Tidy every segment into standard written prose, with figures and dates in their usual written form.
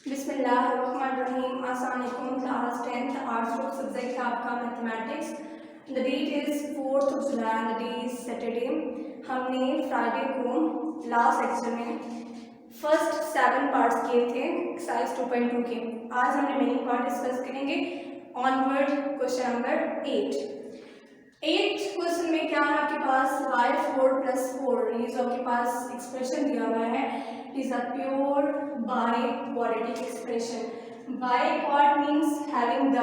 बिस्मिल्लाहिर्रहमानिर्रहीम। अस्सलाम वालेकुम। Class 10th arts group subject है आपका mathematics. The that is 4th July, the day is Saturday. हमने फ्राइडे को लास्ट लेक्चर में फर्स्ट 7 पार्ट्स किए थे एक्सरसाइज 2.2 के। आज हम रिमेनिंग पार्ट डिस्कस करेंगे। ऑनवर्ड क्वेश्चन नंबर 8 क्वेश्चन में क्या है आपके पास y4 + 4, ये जो आपके पास एक्सप्रेशन दिया हुआ है is a pure biquadratic expression. Biquad means having the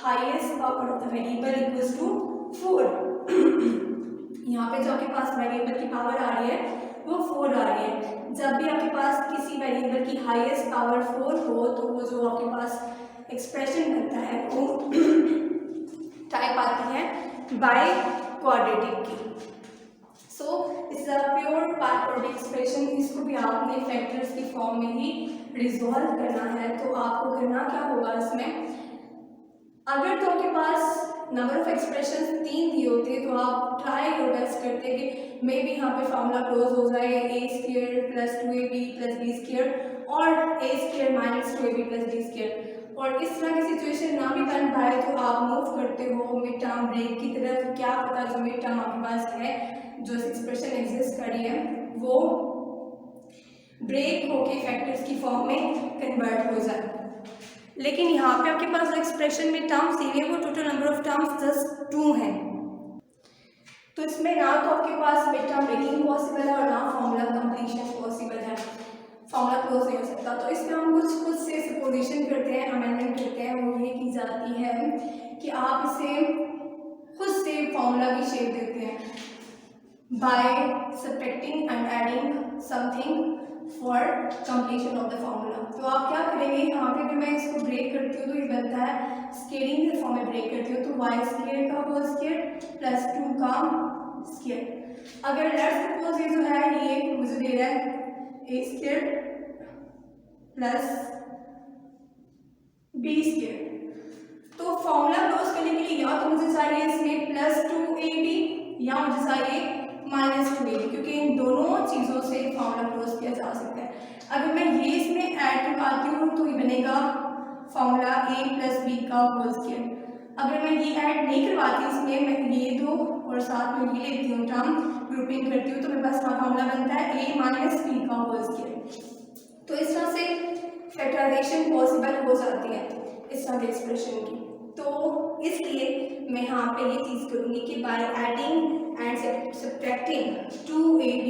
highest power of the variable equals to 4। यहाँ पे जो आपके पास वेरिएबल की पावर आ रही है वो 4 आ रही है। जब भी आपके पास किसी वेरिएबल की हाईएस्ट पावर 4 हो तो वो जो आपके पास एक्सप्रेशन बनता है वो टाइप आती है बाई-क्वाड्रेटिक की। सो इस प्योर बाई-क्वाड्रेटिक एक्सप्रेशन, इसको भी आपने फैक्टर्स की फॉर्म में ही रिजॉल्व करना है। तो आपको करना क्या होगा इसमें, अगर तो आपके पास नंबर ऑफ एक्सप्रेशंस 3 दिए होते तो आप ट्राई योर बेस्ट करते कि मे बी यहाँ पे फार्मूला क्लोज हो जाए a² + 2ab + b² और a² - 2ab + b²। और इस तरह की सिचुएशन ना भी बन पाए तो आप मूव करते हो मिड टर्म ब्रेक की तरफ। क्या पता जो मिड टर्म आपके पास है, जो एक्सप्रेशन एग्जिस्ट कर रही है, वो ब्रेक होके फैक्टर्स की फॉर्म में कन्वर्ट हो जाए। लेकिन यहाँ पे आपके पास एक्सप्रेशन में टर्म्स दी है वो total number of terms just 2 हैं। तो इसमें ना तो आपके पास मिड टर्म ब्रेकिंग पॉसिबल है और ना फॉर्मूला कंप्लीशन पॉसिबल है, फॉर्मूला क्लोज नहीं हो सकता। तो इसमें हम कुछ खुद से सपोजिशन करते हैं, अमेंडमेंट करते हैं। वो ये की जाती है कि आप इसे खुद से फॉर्मूला की शेप देते हैं by subtracting and adding something for completion of the formula. तो आप क्या करेंगे, यहाँ पे भी मैं इसको ब्रेक करती हूँ तो ये बनता है स्केलिंग के फॉर्म में ब्रेक करती हूँ तो y² का होल स्क्वायर + 2 का स्क्वायर। अगर लेट्स सपोज ये जो है ये मुझे दे रहा है a² + b², तो फॉर्मूला क्लोज करने के लिए या तो मुझे चाहिए इसमें +2ab या मुझे चाहिए -2ab, क्योंकि इन दोनों चीज़ों से फॉर्मूला क्लोज किया जा सकता है। अगर मैं ये इसमें ऐड करवाती हूँ तो ये बनेगा फॉर्मूला a + b का होल स्क्वायर। अगर मैं ये ऐड नहीं करवाती इसमें, मैं ये दो और साथ में ये लेती हूँ टर्म, ग्रुपिंग करती हूँ, तो मेरे पास फॉर्मूला बनता है a - b का होल स्क्वायर। तो इस तरह से फैक्टराइजेशन पॉसिबल हो जाती है इस तरह के एक्सप्रेशन की। तो इसलिए मैं यहाँ पे ये चीज़ करूँगी कि by adding and subtracting 2ab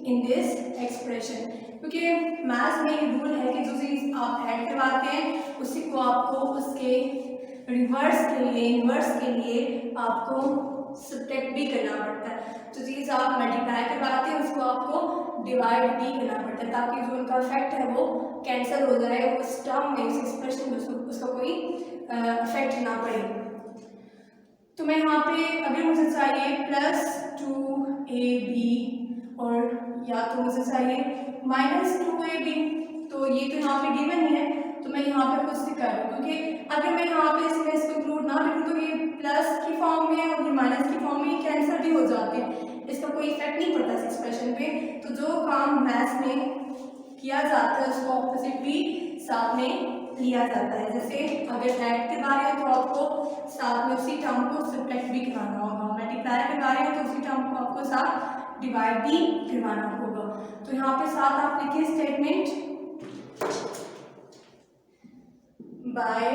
in this expression, क्योंकि मैथ्स में ये रूल है कि जो चीज़ आप ऐड करवाते हैं उसी को आपको उसके रिवर्स के लिए, इन्वर्स के लिए आपको सब्ट्रैक्ट भी करना पड़ता है। जो चीज़ आप मल्टीप्लाई करवाते हैं उसको आपको डिवाइड भी करना पड़ता है, ताकि जो उनका इफेक्ट है वो कैंसिल हो जाए, उस टर्म में, उस एक्सप्रेशन में उसका कोई इफेक्ट ना पड़े। तो मैं यहाँ पे अगर मुझे चाहिए +2ab और या तो मुझे चाहिए -2ab, तो ये तो यहाँ पे गिवन ही है, तो मैं यहाँ पे खुद से कर रही हूँ, क्योंकि अगर मैं यहाँ पे इसमें इसको इंक्लूड ना करूँ तो ये प्लस की फॉर्म में और ये माइनस की फॉर्म में कैंसिल भी हो जाते हैं, इसका कोई इफेक्ट नहीं पड़ता इस एक्सप्रेशन पे। तो जो काम मैथ्स में किया जाता है उसको ऑपोजिट भी साथ में लिया जाता है। जैसे अगर ऐड के बारे में तो आपको साथ में उसी टर्म को सब्ट्रैक्ट भी करवाना होगा, मल्टीप्लाई के बारे में तो उसी टर्म को आपको साथ डिवाइड भी करवाना होगा। तो यहाँ पे साथ आप लिखिए statement by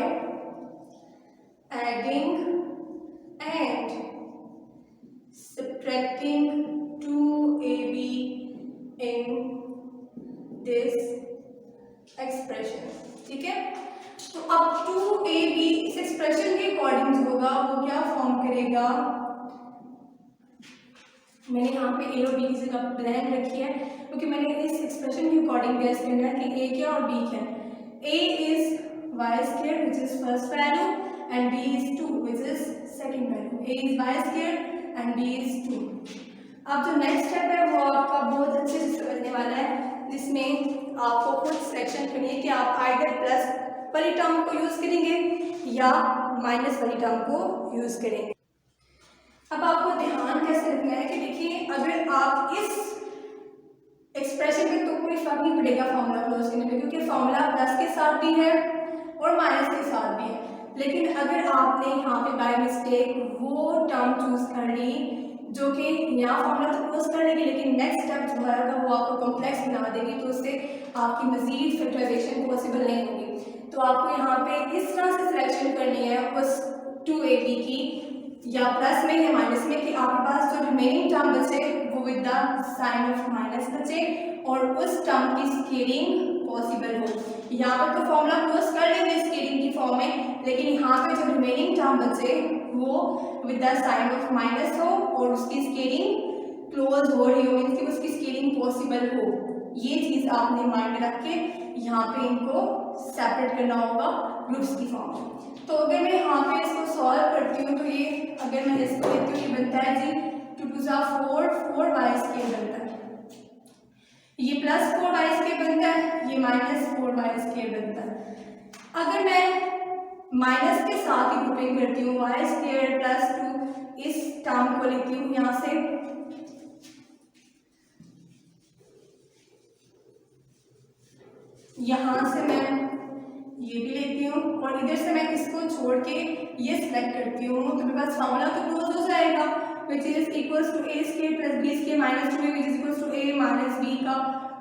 adding and subtracting 2ab in this expression. ठीक है, तो अब 2ab इस एक्सप्रेशन के अकॉर्डिंग जो होगा वो क्या फॉर्म करेगा, मैंने यहाँ पे a और b की जगह ब्लैंक रखी है क्योंकि मैंने इस एक्सप्रेशन के अकॉर्डिंग गेस करना है कि a क्या और b क्या है। a is y² which is first value and b is 2 which is second value। a is y² and b is 2। अब जो नेक्स्ट स्टेप है वो आपका बहुत अच्छे से समझने वाला है, जिसमें आपको खुद सिलेक्शन करनी है कि आप आइदर प्लस वाली टर्म को यूज़ करेंगे या माइनस वाली टर्म को यूज़ करेंगे। अब आपको ध्यान कैसे रखना है कि देखिए, अगर आप इस एक्सप्रेशन में तो कोई फर्क नहीं पड़ेगा फॉर्मूला क्लोज करने में, क्योंकि फॉर्मूला प्लस के साथ भी है और माइनस के साथ भी है। लेकिन अगर आपने यहाँ पे बाय मिस्टेक वो टर्म चूज कर ली जो कि यहाँ फॉर्मूला तो क्लोज कर लेगी, लेकिन नेक्स्ट स्टेप जो है वो आपको कॉम्प्लेक्स बना देगी, तो उससे आपकी मजीद फैक्टराइजेशन पॉसिबल नहीं होगी। तो आपको यहाँ पे इस तरह से सिलेक्शन करनी है उस 2ab की, या प्लस में या माइनस में, कि आपके पास जो रिमेनिंग टर्म बचे वो with the sign of minus बचे और उस टर्म की स्केलिंग पॉसिबल हो। यहाँ पर तो फॉर्मूला क्लोज कर लेंगे स्केलिंग की फॉर्म में, लेकिन यहाँ पे जो रिमेनिंग टर्म बचे वो with the sign of minus हो और उसकी स्केलिंग क्लोज हो रही हो, मीन्स कि उसकी स्केलिंग पॉसिबल हो। ये चीज़ आपने माइंड में रख के यहाँ पे इनको सेपरेट करना होगा ग्रुप्स की फॉर्म में। तो अगर मैं यहाँ पे इसको सॉल्व करती हूँ तो ये अगर मैं इसको लेती हूँ, ये बनता है जी 2 2 4 4y² बनता है, ये प्लस 4y² बनता है, ये माइनस 4y² बनता है। अगर मैं माइनस के साथ ही ग्रुपिंग करती हूँ, y² + 2 इस टर्म को लेती हूँ यहाँ से, यहाँ से मैं ये भी लेती हूँ और इधर से मैं इसको छोड़ के ये सिलेक्ट करती हूँ, तो मेरे पास फॉर्मूला तो क्लोज हो जाएगा, which is equals to a² + b² - 2a, which is equals to a - b का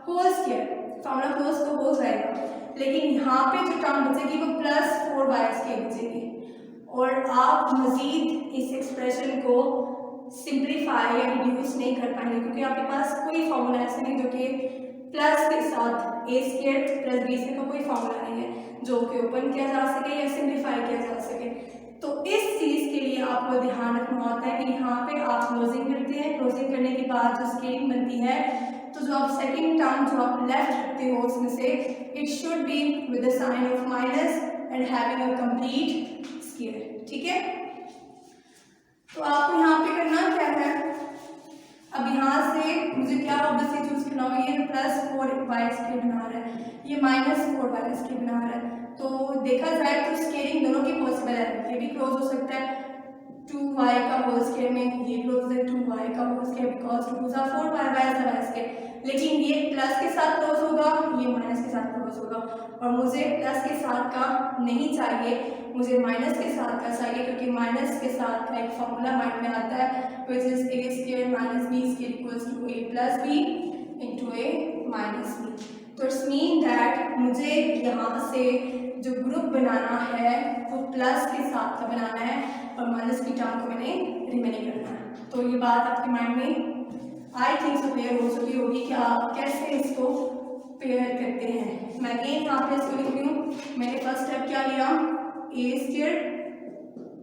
होल स्क्वायर। फॉर्मूला क्लोज तो हो जाएगा, लेकिन यहाँ पे जो टर्म बचेगी वो प्लस 4y² बचेगी और आप मजीद इस एक्सप्रेशन को सिंप्लीफाई या रिड्यूस नहीं कर पाएंगे, क्योंकि आपके पास कोई फॉर्मूला ऐसा नहीं जो कि प्लस के साथ a² + b² का कोई फॉर्मूला नहीं है जो कि ओपन किया जा सके या सिंप्लीफाई किया जा सके। तो इस चीज़ के लिए आपको ध्यान रखना होता है कि यहाँ पे आप क्लोजिंग करते हैं, क्लोजिंग करने के बाद जो स्केलिंग बनती है, तो जो आप सेकंड टर्म जो आप लेफ्ट रखते हो उसमें से it should be with the sign of minus and having a complete square. ठीक है, तो आपको यहाँ पे करना क्या है, अब यहाँ से मुझे क्या ऑब्वियसली चूज करना होगा, ये प्लस 4y² बना रहा है, ये माइनस 4y² बना रहा है, तो देखा जाए तो स्केलिंग दोनों की पॉसिबल है, ये भी क्लोज हो सकता है 2y का होल स्क्वायर में, ये क्लोज है 2y का होल स्क्वायर बिकॉज 2 2 4 y², लेकिन ये प्लस के साथ क्लोज होगा, ये माइनस के साथ क्लोज होगा, और मुझे प्लस के साथ का नहीं चाहिए, मुझे माइनस के साथ का चाहिए, क्योंकि माइनस के साथ का एक फॉर्मूला माइंड में आता है which is a² - b² equals to a + b into a - b। तो इट्स मीन दैट मुझे यहाँ से जो ग्रुप बनाना है वो प्लस के साथ का बनाना है और माइनस की टर्म को मैंने रिमेनिंग करना है। तो ये बात आपके माइंड में आई थिंक सो क्लियर हो चुकी होगी कि आप कैसे इसको पेयर करते हैं। मैं अगेन यहाँ पे इसको लिख रही हूँ, मैंने फर्स्ट स्टेप क्या लिया, a²,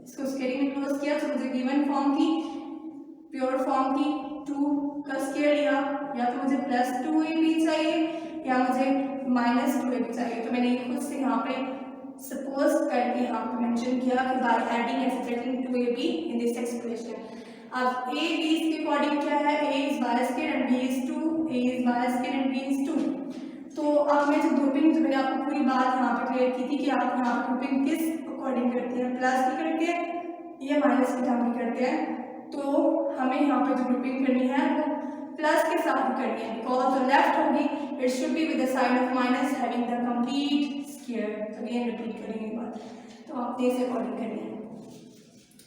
इसको स्केलिंग में क्लोज किया, तो मुझे गिवन फॉर्म की प्योर फॉर्म की 2 का स्क्वायर लिया, या तो मुझे प्लस 2ab चाहिए या मुझे माइनस 2ab चाहिए, तो मैंने खुद से यहाँ पे सपोज करके यहाँ पे मेंशन किया कि by adding and subtracting 2ab in this expression. अब a b के अकॉर्डिंग क्या है, a is y² and b is 2, a is y² and b is 2। तो अब मैं जो ग्रुपिंग, जो मैंने आपको पूरी बात यहाँ पे क्लियर की थी कि आप यहाँ पे ग्रुपिंग किस अकॉर्डिंग करते हैं, प्लस की करते हैं या माइनस की टर्म की करते हैं, तो हमें यहाँ पे जो ग्रुपिंग करनी है वो प्लस के साथ करनी है, बिकॉज जो लेफ्ट होगी it should be with the sign of minus having the complete square. Again repeat करेंगे बात, तो आपने इसे अकॉर्डिंग करनी है।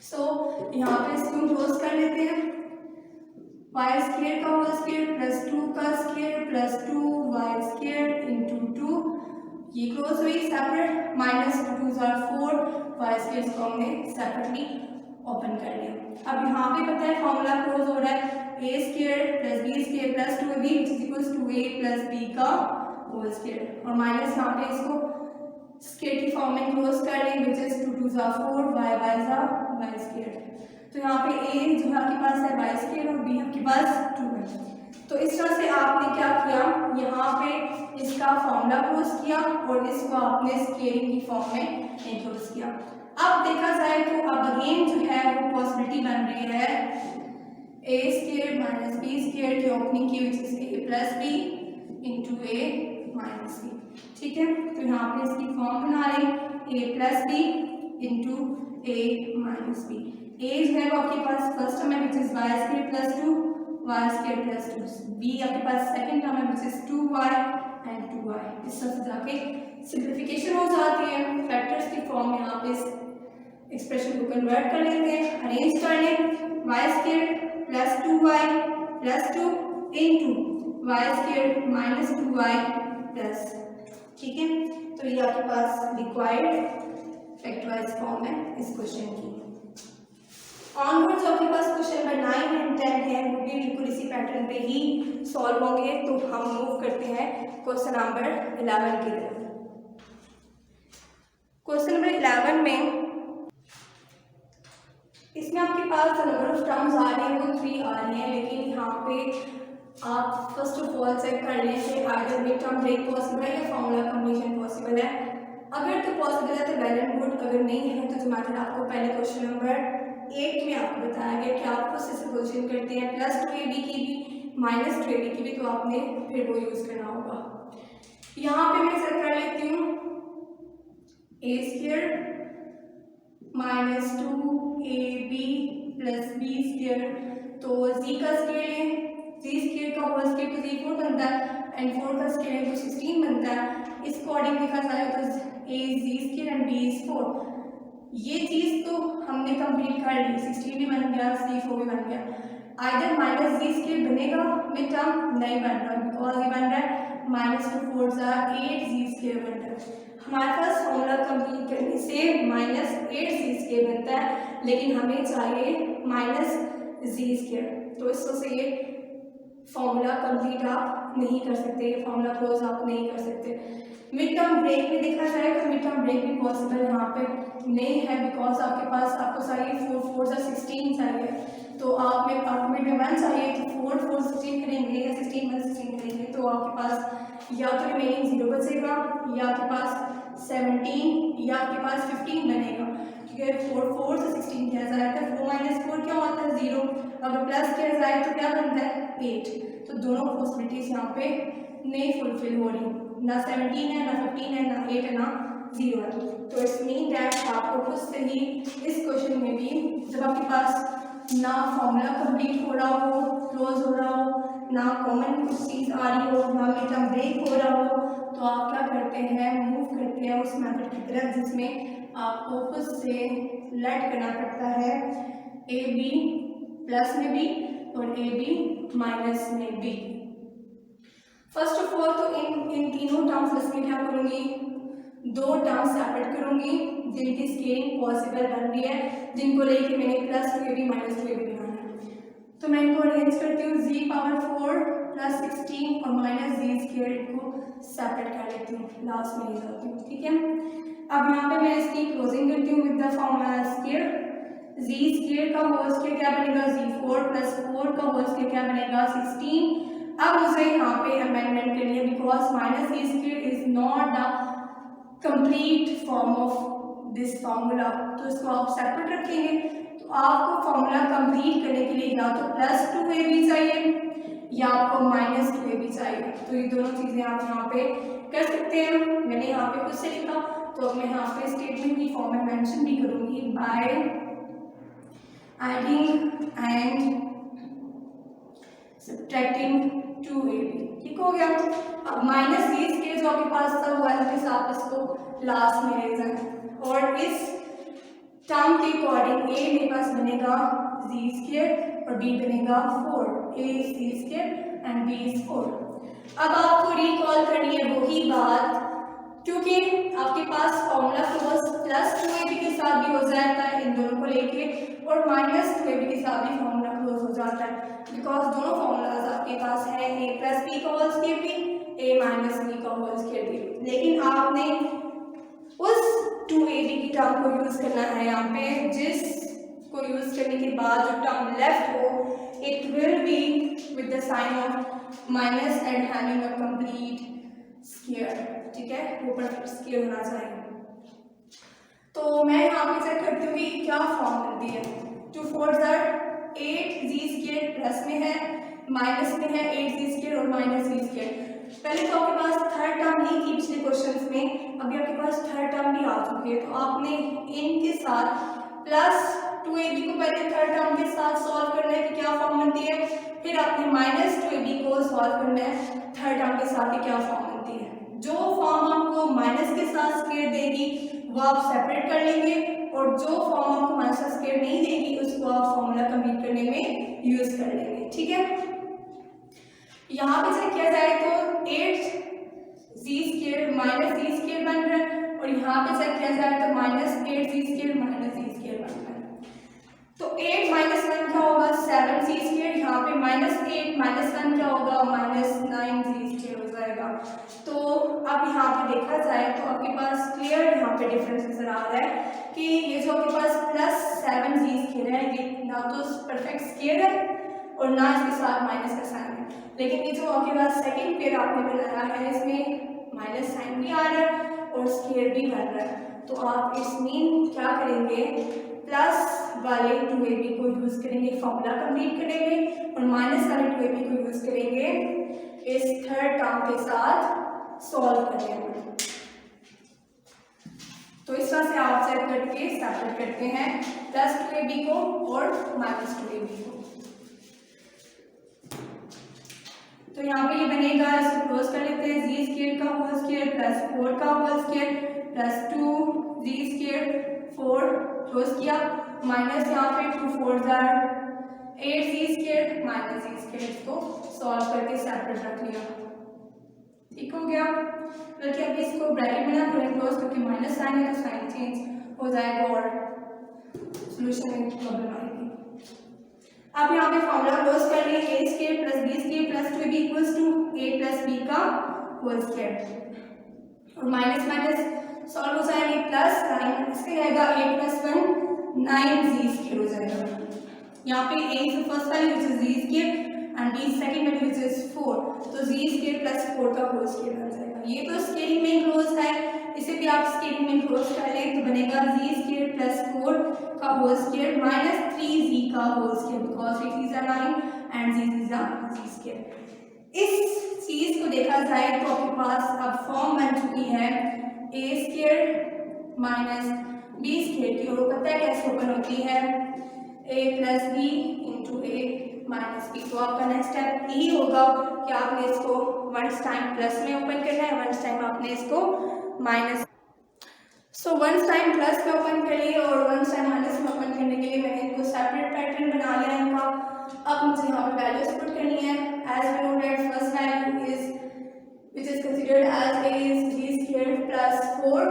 सो यहाँ पे इसको क्लोज कर लेते हैं, y² का होल स्क्वायर प्लस 2 का स्क्वायर प्लस 2y² इंटू 2, ये क्लोज हुई सेपरेट, माइनस 2 2 4 y² इसको हमने सेपरेटली ओपन कर लिया। अब यहाँ पे पता है फॉर्मूला क्लोज हो रहा है a² + b² + 2ab which is equals to a + b का होल स्क्वायर, और माइनस यहाँ पे इसको स्क्वायर की फॉर्म में क्लोज कर लें which is 2 2 4 y²। तो यहाँ पे a जो आपके पास है y² और b आपके पास 2 है। तो इस तरह से आपने क्या किया, यहाँ पे इसका फॉर्मूला क्लोज किया और इसको आपने स्केलिंग की फॉर्म में इंक्लोज किया। अब देखा जाए तो अब अगेन जो है वो पॉसिबिलिटी बन रही है a² - b² की ओपनिंग की, which is a + b into a - b। ठीक है, तो यहाँ पे इसकी फॉर्म बना लें a + b into a - b। a जो है वो आपके पास फर्स्ट टर्म है which is y² + 2, Y square plus 2, B आपके पास सेकेंड टर्म है which is 2y and 2y। इस तरह से जाके सिंप्लीफिकेशन हो जाती है, फैक्टर्स की फॉर्म में आप इस एक्सप्रेशन को कन्वर्ट कर लेते हैं, अरेंज कर लें। Y square plus 2y plus 2 into Y square minus 2y plus, ठीक है। तो ये आपके पास रिक्वायर्ड फैक्टराइज फॉर्म है इस क्वेश्चन की। ऑनवर्ड्स आपके पास क्वेश्चन नंबर 9 एंड 10 है, वो भी बिल्कुल इसी पैटर्न पे ही सॉल्व होंगे। तो हम मूव करते हैं क्वेश्चन नंबर 11 की तरफ। क्वेश्चन नंबर 11 में इसमें आपके पास नंबर ऑफ टर्म्स आ रहे हैं वो 3 आ रही हैं, लेकिन यहाँ पे आप फर्स्ट ऑफ ऑल चेक कर लें कि either mid term break possible है या फॉर्मूला कॉम्बिनेशन पॉसिबल है। अगर तो पॉसिबल है तो वेल एंड गुड, अगर नहीं है तो जो मैथड आपको पहले क्वेश्चन नंबर 8 में आपको बताया गया कि आप उससे सपोजिशन करते हैं प्लस 2ab की भी माइनस 2ab की भी, तो आपने फिर वो यूज़ करना होगा। यहाँ पे मैं सेट कर लेती हूँ a square minus 2ab plus b square, तो z का स्क्वायर है, z स्क्वायर का होल स्क्वायर तो z4 बनता है एंड 4 का स्क्वायर है तो 16 बनता है। इस अकॉर्डिंग देखा जाए तो a is z square and b is 4। ये चीज़ तो हमने कंप्लीट कर ली, 16 भी बन गया, c4 भी बन गया। आइदर माइनस z स्क्वायर बनेगा मिड टर्म, नहीं बन रहा बिकॉज ये बन रहा है माइनस 2 4 8 z स्क्वायर बन रहा है। हमारे पास फॉर्मूला कंप्लीट करने से माइनस 8 z स्क्वायर बनता है, लेकिन हमें चाहिए माइनस z स्क्वायर, तो इस वजह से ये फॉर्मूला कंप्लीट आप नहीं कर सकते, ये फॉर्मूला क्लोज आप नहीं कर सकते। मिड टर्म ब्रेक में देखा जाए तो मिड टर्म ब्रेक भी पॉसिबल यहाँ पे नहीं है, बिकॉज आपके पास आपको चाहिए 4 4 16 चाहिए, तो आप मिड में 1 चाहिए तो 4 4 16 करेंगे या 16 1 16 करेंगे, तो आपके पास या तो रिमेनिंग 0 बचेगा या आपके पास 17 या आपके पास 15 बनेगा, क्योंकि 4 4 से 16 किया जाए तो 4 माइनस 4 क्या होता है 0, अगर प्लस किया जाए तो क्या बनता है 8। तो दोनों पॉसिबिलिटीज यहाँ पे नहीं फुलफिल हो रही, ना 17 है ना 15 है ना 8 है ना 0 है। तो इट्स मीन दैट आपको खुद से ही इस क्वेश्चन में भी जब आपके पास ना फॉर्मूला कंप्लीट हो रहा हो, क्लोज हो रहा हो, ना कॉमन कुछ चीज़ आ रही हो, ना मिड टर्म ब्रेक हो रहा हो, तो आप क्या करते हैं मूव करते हैं उस मेथड की तरफ जिसमें आपको खुद से लेट करना पड़ता है ए बी प्लस में बी और ए बी माइनस में बी। फर्स्ट ऑफ ऑल तो इन तीनों टर्म्स में क्या करूँगी, 2 टर्म्स सेपरेट करूँगी जिनकी स्केलिंग पॉसिबल बन रही है, जिनको लेके मैंने प्लस 2ab माइनस 2ab बनाना है। तो मैं इनको अरेंज करती हूँ z पावर 4 प्लस 16 और माइनस z स्क्वायर को सेपरेट कर लेती हूँ, लास्ट में ले जाती हूँ, ठीक है। अब यहाँ पे मैं इसकी क्लोजिंग करती हूँ with the formula square, z square का होल स्क्वायर क्या बनेगा z4 प्लस 4 का होल स्क्वायर क्या बनेगा 16। अब मुझे यहाँ पे अमेंडमेंट करनी है because minus z square is not the complete form of this formula, तो इसको आप सेपरेट रखेंगे। तो आपको फार्मूला कंप्लीट करने के लिए या तो प्लस 2ab चाहिए या आपको माइनस 2ab चाहिए, तो ये दोनों चीज़ें आप यहाँ पे कर सकते हैं। मैंने यहाँ पे खुद से लिखा, तो मैं यहाँ पे स्टेटमेंट की फॉर्म में मेंशन भी करूँगी by adding and subtracting 2ab, ठीक हो गया। अब माइनस z स्क्वायर जो आपके पास था वो एज आप इसको लास्ट में ले जाएं और इस टर्म के अकॉर्डिंग a मेरे पास बनेगा z स्क्वायर और b बनेगा 4, a is z square and b is 4। अब आपको रिकॉल करनी है वही बात, क्योंकि आपके पास फॉर्मूला क्लोज प्लस 2ab के साथ भी हो जाता है इन दोनों को लेके और माइनस 2ab के साथ भी फॉर्मूला क्लोज हो जाता है, बिकॉज दोनों फॉर्मूलाज आपके पास है a प्लस b का होल स्क्वायर भी, a माइनस b का होल स्क्वायर भी, लेकिन आपने उस 2ab की टर्म को यूज करना है यहाँ पे, जिस को यूज करने के बाद जो टर्म लेफ्ट हो it will be with the sign of minus and having a complete square, ठीक है, ऊपर स्क्वायर होना चाहिए। तो मैं यहाँ पे चेक करती हूँ कि क्या फॉर्म बनती है। 2 4 8 z स्क्वायर प्लस में है, माइनस में है 8 z स्क्वायर और माइनस z स्क्वायर। पहले तो आपके पास थर्ड टर्म नहीं थी पिछले क्वेश्चंस में, अभी आपके पास थर्ड टर्म भी आ चुकी है, तो आपने इनके साथ प्लस 2ab को पहले थर्ड टर्म के साथ सॉल्व करना है कि क्या फॉर्म बनती है, फिर फिर आपने -2ab को सॉल्व करना है थर्ड टर्म के साथ क्या फॉर्म बनती है। जो फॉर्म आपको माइनस के साथ स्क्वायर देगी वो आप सेपरेट कर लेंगे, और जो फॉर्म आपको माइनस का स्क्वायर नहीं देगी उसको आप फॉर्मूला कंप्लीट करने में यूज कर लेंगे। ठीक है, यहाँ पे चेक किया जाए तो 8z² माइनस z² बन रहा है, और यहाँ पे चेक किया जाए तो -8z² माइनस z² बन रहा है। तो 8 माइनस 1 क्या होगा 7z², यहाँ पे -8 माइनस 1 क्या होगा -9z² हो जाएगा। तो अब यहाँ पे देखा जाए तो आपके पास क्लियर यहाँ पे डिफरेंस नजर आ रहा है कि ये जो आपके पास +7z² है ये ना तो परफेक्ट स्क्वायर है और ना इसके साथ माइनस का साइन है, लेकिन ये जो आपके पास सेकंड पेयर आपने बनाया है इसमें माइनस साइन भी आ रहा है और स्क्वायर भी बन रहा है। तो आप इस मीन क्या करेंगे प्लस वाले 2ab को यूज करेंगे फॉर्मूला कंप्लीट करने में, और माइनस वाले 2ab को यूज करेंगे इस थर्ड टर्म के साथ सॉल्व करने में। तो इस तरह से आप चेक करके सेपरेट करते हैं +2ab को और -2ab को। तो यहाँ पे ये बनेगा, इसको क्लोज कर लेते हैं, z² का होल स्क्वायर प्लस 4 का whole square plus 2z², 4 close किया, माइनस यहाँ पे 2 4 8z² माइनस z², इसको सॉल्व करके सेपरेट रख लिया। ठीक हो गया, बल्कि अभी इसको ब्रैकेट में ना करें क्लोज क्योंकि माइनस साइन है तो साइन चेंज हो जाएगा और सॉल्यूशन में प्रॉब्लम आएगी। अब यहाँ पे फॉर्मूला क्लोज कर लिए, a² plus b² plus 2ab equals to a plus b का होल स्क्वायर, और माइनस माइनस सॉल्व हो जाएंगे प्लस 9, इसका रहेगा 8 + 1 9z² हो जाएगा। यहाँ पे a is first value which is z² and b second value which is 4, तो z² प्लस 4 का होल स्क्वायर बन जाएगा। ये तो स्केलिंग में क्लोज है, इसे भी आप स्केलिंग में क्लोज कर लें तो बनेगा z² प्लस 4 का होल स्क्वायर माइनस 3z का whole square, because 3 are 9 and z²। इस चीज को देखा जाए तो आपके पास अब फॉर्म बन चुकी है a² माइनस b² की, और पता है कैसे ओपन होती है a plus b into a minus b। तो आपका नेक्स्ट स्टेप यही होगा कि आपने इसको वंस टाइम प्लस में ओपन करना है, वंस टाइम आपने इसको minus, so once time plus में ओपन कर लिए और वंस टाइम माइनस में ओपन करने के लिए मैंने इनको सेपरेट पैटर्न बना लिया इनका। अब मुझे यहाँ पे वैल्यूज पुट करनी है, as we know that first value is which is considered as a is z² plus 4,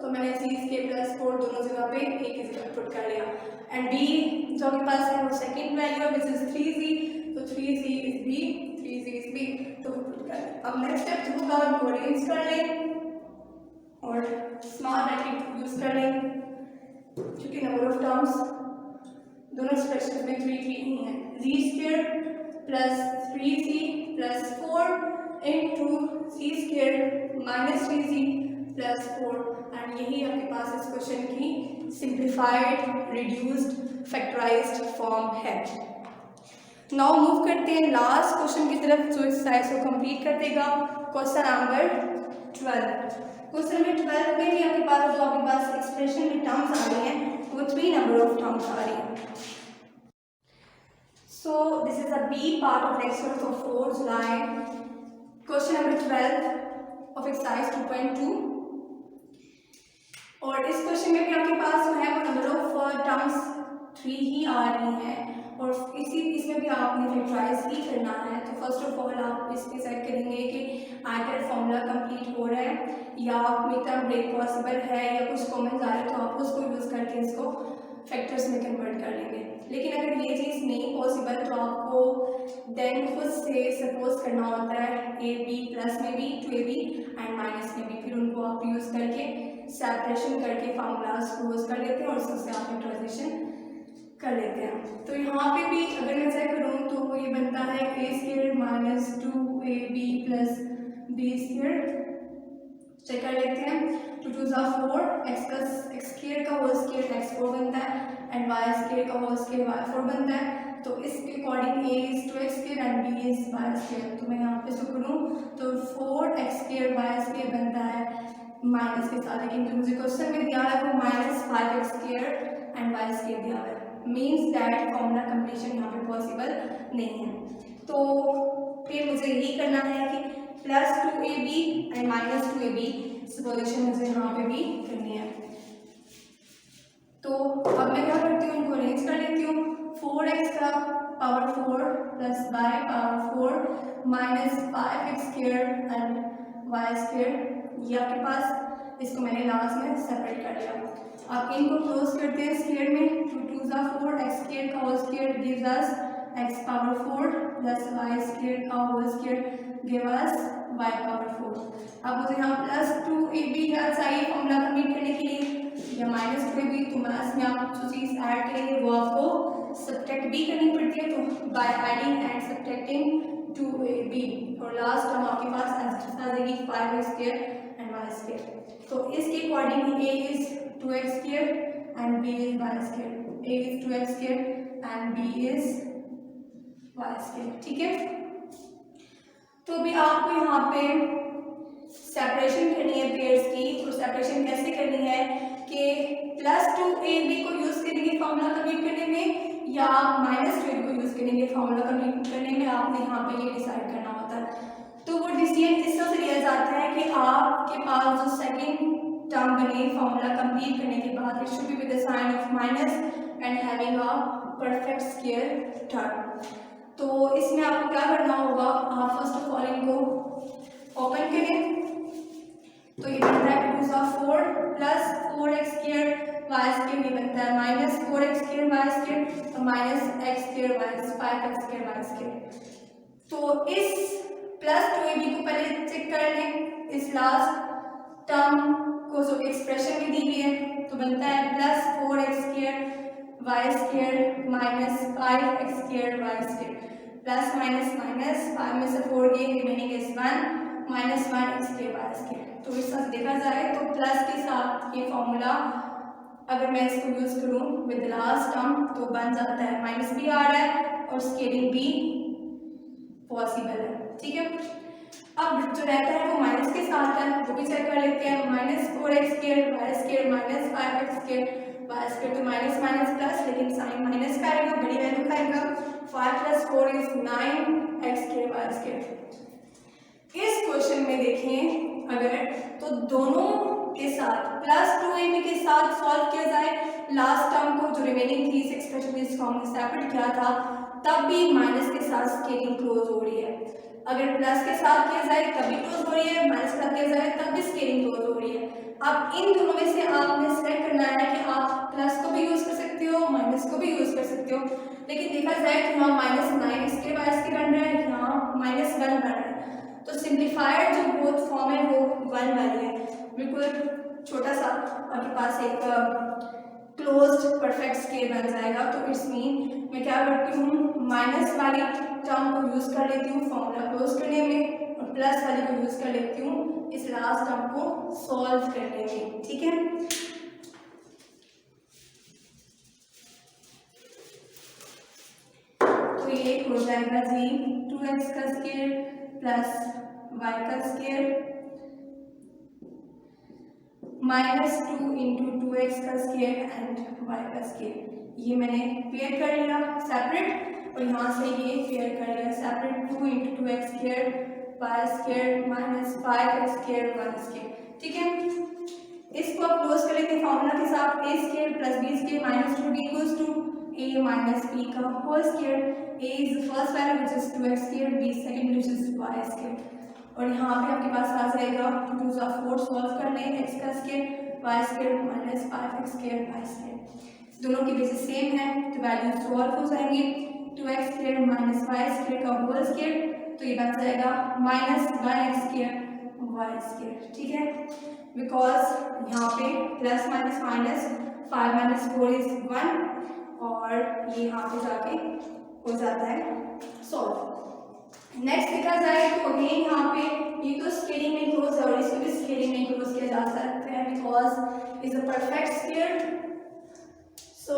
तो मैंने z² प्लस 4 दोनों जगह पे एक की जगह पुट कर लिया, एंड b जो आपके पास है वो सेकंड वैल्यू है विच इज 3z, तो 3z is b, 3z is b, तो पुट कर लिया। अब नेक्स्ट स्टेप होगा कोऑर्डिनेट्स कर लें और स्मॉल ब्रैकेट यूज कर लें, क्योंकि नंबर ऑफ टर्म्स दोनों एक्सप्रेशन में 3 ही है, z² plus 3z plus 4 into z² minus 3z plus 4, and यही आपके पास इस क्वेश्चन की सिंप्लीफाइड रिड्यूस्ड फैक्टराइज्ड फॉर्म है। नाउ मूव करते हैं लास्ट क्वेश्चन की तरफ जो एक्सरसाइज को कंप्लीट कर देगा, क्वेश्चन नंबर 12। क्वेश्चन नंबर 12 में भी आपके पास जो आपके पास एक्सप्रेशन में टर्म्स आ रही हैं वो 3 नंबर ऑफ टर्म्स आ रही हैं। So this is a B part of lecture for 4 July, question number 12 of exercise 2.2, और इस क्वेश्चन में भी आपके पास जो है वो नंबर ऑफ टर्म्स 3 ही आ रही हैं, और इसमें भी आपने फैक्टराइज ही करना है। तो फर्स्ट ऑफ ऑल आप इसमें सेट करेंगे कि आइदर फॉर्मूला कंप्लीट हो रहा है या मिड टर्म ब्रेक पॉसिबल है या कुछ कॉमन आ रहा है, तो आप उसको यूज़ करके इसको फैक्टर्स में कन्वर्ट कर लेंगे। लेकिन अगर ये चीज़ नहीं पॉसिबल तो आपको देन खुद से सपोज करना होता है ए बी प्लस में भी 2ab एंड माइनस में भी, फिर उनको आप यूज़ करके सेपरेशन करके फार्मूलाज क्लोज कर लेते हैं और उससे आप फैक्टराइजेशन कर लेते हैं। तो यहाँ पे भी अगर मैं चेक करूँ तो वो ये बनता है a² minus 2ab plus b², check कर लेते हैं, 2 2 4 x प्लस x² का होल स्क्वायर x4 बनता है एंड y² का होल स्क्वायर y4 बनता है। तो इसके according a is 2x² and b is y², तो मैं यहाँ पे इसको करूँ तो 4x² y² बनता है माइनस के साथ, लेकिन जो मुझे क्वेश्चन में दिया है वो -5x² एंड y² दिया है, मीन्स दैट फॉर्मूला कंप्लीशन यहाँ पे पॉसिबल नहीं है। तो फिर मुझे यही करना है कि +2ab एंड -2ab सपोजिशन मुझे यहाँ पे भी करनी है। तो अब मैं क्या करती हूँ, इनको अरेंज कर लेती हूँ। 4x का power 4 plus y power 4 minus 5x square and y square, ये आपके पास, इसको मैंने लास्ट में सेपरेट कर लिया। अब इनको क्लोज करते हैं स्क्वायर में, 2 2 ज़ा 4, x स्क्वायर का whole square gives us x power 4 plus y square का whole square give us y power 4। अब मुझे यहाँ +2ab क्या चाहिए फॉर्मूला कंप्लीट करने के लिए, या -2ab, तो मास में आप जो चीज़ ऐड करेंगे वो आपको सब्ट्रैक्ट भी करनी पड़ती है, तो by adding and subtracting 2ab, और लास्ट टर्म आपके पास आंसर आ जाएगी 5x square and y square. तो इसके according a is 2x square and b is y square, a is 2x square and b is y square, ठीक है। तो अभी आपको यहाँ पे सेपरेशन करनी है पेयर्स की, तो सेपरेशन कैसे करनी है कि +2ab को यूज करेंगे फॉर्मूला कंप्लीट करने में या -2ab को यूज करेंगे फॉर्मूला कंप्लीट करने में, आपने यहाँ पे ये डिसाइड करना होता है। तो वो डिसीजन इस तरह से लिया जाता है कि आपके पास जो सेकंड टर्म बने फॉर्मूला कंप्लीट करने के बाद, it should be with the sign of minus and having a perfect square term. तो इसमें आपको क्या करना होगा, आप फर्स्ट ऑफ ऑल इनको ओपन करें, तो ये बनता है 2 ज़ा 4 plus 4x square y square, ये बनता है -4x स्क्वायर y स्क्वायर, तो -x square y 5x square y square. तो इस +2ab को पहले चेक कर लें, इस लास्ट टर्म को जो एक्सप्रेशन में दी हुई है, तो बनता है +4x square y square minus 5x square y square, plus minus minus 5 में से 4 गए, remaining is 1 -1x square y square. तो इस तरह देखा जाए तो प्लस के साथ ये फॉर्मूला अगर मैं इसको यूज करूं विद लास्ट टर्म तो बन जाता है, माइनस भी आ रहा है और स्केलिंग भी पॉसिबल है, ठीक है। अब जो रहता है वो माइनस के साथ है, वो भी चेक कर लेते हैं, -4x square y square minus 5x square y square, तो माइनस माइनस प्लस, लेकिन साइन माइनस का आएगा, बड़ी वैल्यू का आएगा, 5 + 4 is 9x square y square. इस क्वेश्चन में देखें अगर, तो दोनों के साथ +2ab के साथ सॉल्व किया जाए, लास्ट टर्म को जो रिमेनिंग थी इस एक्सप्रेशन में इसको हमने सेपरेट किया था, तब भी माइनस के साथ स्केलिंग क्लोज हो रही है। अगर प्लस के साथ किया जाए तब भी क्लोज हो रही है, माइनस के साथ किया जाए तब भी स्केलिंग क्लोज हो रही है। अब इन दोनों में से आपने सेलेक्ट करना है कि आप प्लस को भी यूज कर सकते हो, माइनस को भी यूज कर सकते हो, लेकिन देखा जाए तो यहाँ -9x के बाद इसके बन रहा है, यहाँ -1 बन रहा है, तो सिंप्लीफाइड जो बोथ फॉर्म है वो 1 वाली है, बिल्कुल छोटा सा आपके पास एक क्लोज्ड परफेक्ट स्केल बन जाएगा। तो इट्स मीन मैं क्या करती हूँ, माइनस वाली टर्म को यूज कर लेती हूँ फॉर्मूला क्लोज करने में, और प्लस वाली को यूज कर लेती हूँ इस लास्ट टर्म को सॉल्व करने में, ठीक है। तो ये हो जाएगा जी 2x का स्क्वायर प्लस y का स्क्वायर -2 × 2x का स्क्वायर एंड y का स्क्वायर, ये मैंने पेयर कर लिया सेपरेट, और यहाँ से ये पेयर कर लिया separate, 2 × 2x square y square -5x square y square, ठीक है। इसको आप क्लोज कर लेते हैं फॉर्मूला के साथ, a square plus b square -2b equals to a minus b का whole square, a is the first value which is 2x square, b second which is y square, और यहाँ पे आपके पास आ जाएगा 2 2 ज़ा 4 सॉल्व कर लें, x का square y square -5x square y square, दोनों की बेसिस सेम है तो वैल्यू सॉल्व हो जाएंगे, 2x स्क्वायर -y स्क्वायर का होल स्क्वायर, तो ये बन जाएगा -1x स्क्वायर y स्क्वायर, ठीक है, बिकॉज यहाँ पे प्लस माइनस माइनस 5 - 4 इज 1, और ये यहाँ पे जाके हो जाता है सॉल्व। नेक्स्ट देखा जाए तो अगेन यहाँ पे ये तो स्केलिंग में क्लोज है और इसको भी स्केलिंग में क्लोज किया जा सकता है, because is a perfect square, so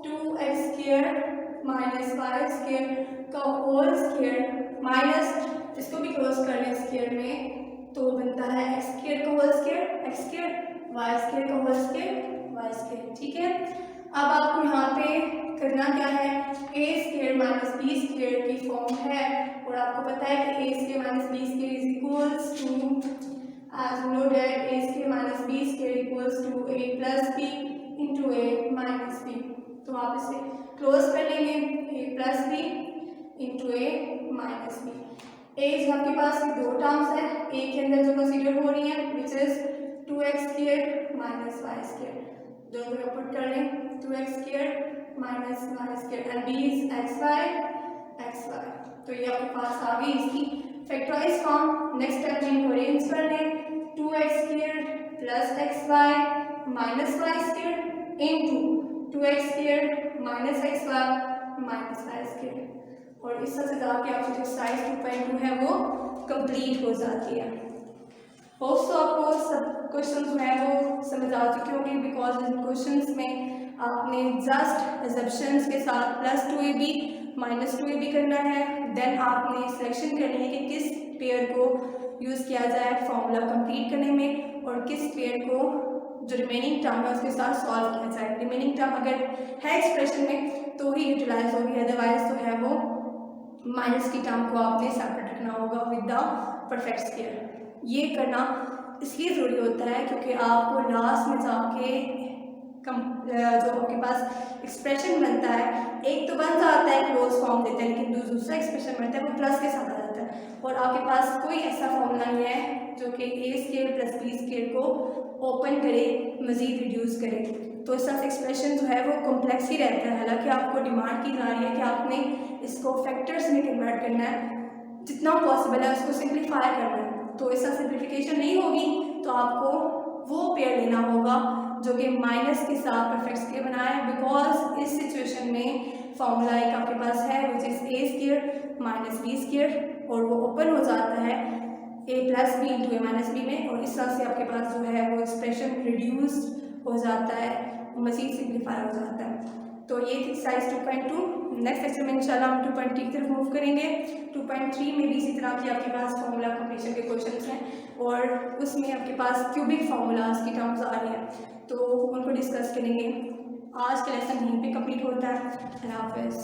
2x square minus 5 square का होल स्क्वायर माइनस, इसको भी क्लोज कर लें स्क्वायर में, तो बनता है x स्क्वायर का whole square x square, y square का होल स्क्वायर y स्क्वायर, ठीक है। अब आपको यहाँ पे करना क्या है, a square minus B square की फॉर्म है और आपको पता है कि a square minus B square is equals to as you know that a square minus b square equals to a plus b into a minus b। तो आप इसे क्लोज कर लेंगे, a plus b into a minus b। a जो आपके पास दो terms है, a के अंदर जो कंसीडर हो रही है which is 2x square minus y square, दोनों को पुट कर लें 2x square minus y square and b is xy। तो ये आपके पास आ गई इसकी फैक्टराइज फॉर्म। नेक्स्ट स्टेप में इनको अरेंज कर लें, 2x square plus xy minus y square into 2x square minus xy minus y square, और इस तरह से जाके आपकी जो एक्सरसाइज 2.2 है वो कंप्लीट हो जाती है। होप्स आपको सब क्वेश्चन जो है वो समझ आ चुके होंगे, बिकॉज इन क्वेश्चंस में आपने जस्ट एजम्पशंस के साथ +2ab -2ab करना है, देन आपने सिलेक्शन करनी है कि किस पेयर को यूज़ किया जाए फॉर्मूला कंप्लीट करने में और किस पेयर को जो रिमेनिंग टर्म है उसके साथ सॉल्व किया जाए। रिमेनिंग टर्म अगर है एक्सप्रेशन में तो ही यूटिलाइज होगी, अदरवाइज तो है वो माइनस की टर्म को आपने सेपरेट रखना होगा विद द परफेक्ट स्क्वायर। ये करना इसलिए ज़रूरी होता है क्योंकि आपको लास्ट में जाके जो आपके पास एक्सप्रेशन बनता है, एक तो बन जाता है क्लोज फॉर्म देता है, लेकिन दूसरा एक्सप्रेशन बनता है वो प्लस के साथ आ जाता है और आपके पास कोई ऐसा फॉर्मूला नहीं है जो कि a square plus B square को ओपन करे, मज़ीद रिड्यूस करे। तो इस तरह से एक्सप्रेशन जो है वो कॉम्प्लेक्स ही रहता है। हालांकि आपको डिमांड की जा रही है कि आपने इसको फैक्टर्स में कन्वर्ट करना है, जितना पॉसिबल है उसको सिंप्लीफाई करना है। तो ऐसा सिंप्लीफिकेशन नहीं होगी तो आपको वो पेयर लेना होगा जो कि माइनस के साथ परफेक्ट स्क्वायर बनाए, बिकॉज इस सिचुएशन में फॉर्मूला एक आपके पास है which is A square minus B square और वो ओपन हो जाता है A plus B into A minus B में, और इस तरह से आपके पास जो है वो एक्सप्रेशन रिड्यूस्ड हो जाता है, मज़ीद सिंप्लीफाई हो जाता है। तो ये थी एक्सरसाइज 2.2। नेक्स्ट लेक्चर में इंशाल्लाह हम 2.3 की तरफ मूव करेंगे। 2.3 में भी इसी तरह की आपके पास फॉर्मूला कंप्लीशन के क्वेश्चंस हैं और उसमें आपके पास क्यूबिक फार्मूलाज की टर्म्स आ रही हैं, तो उनको डिस्कस करेंगे। आज का लेसन यहीं पे कंप्लीट होता है। अल्लाह हाफ़िज़।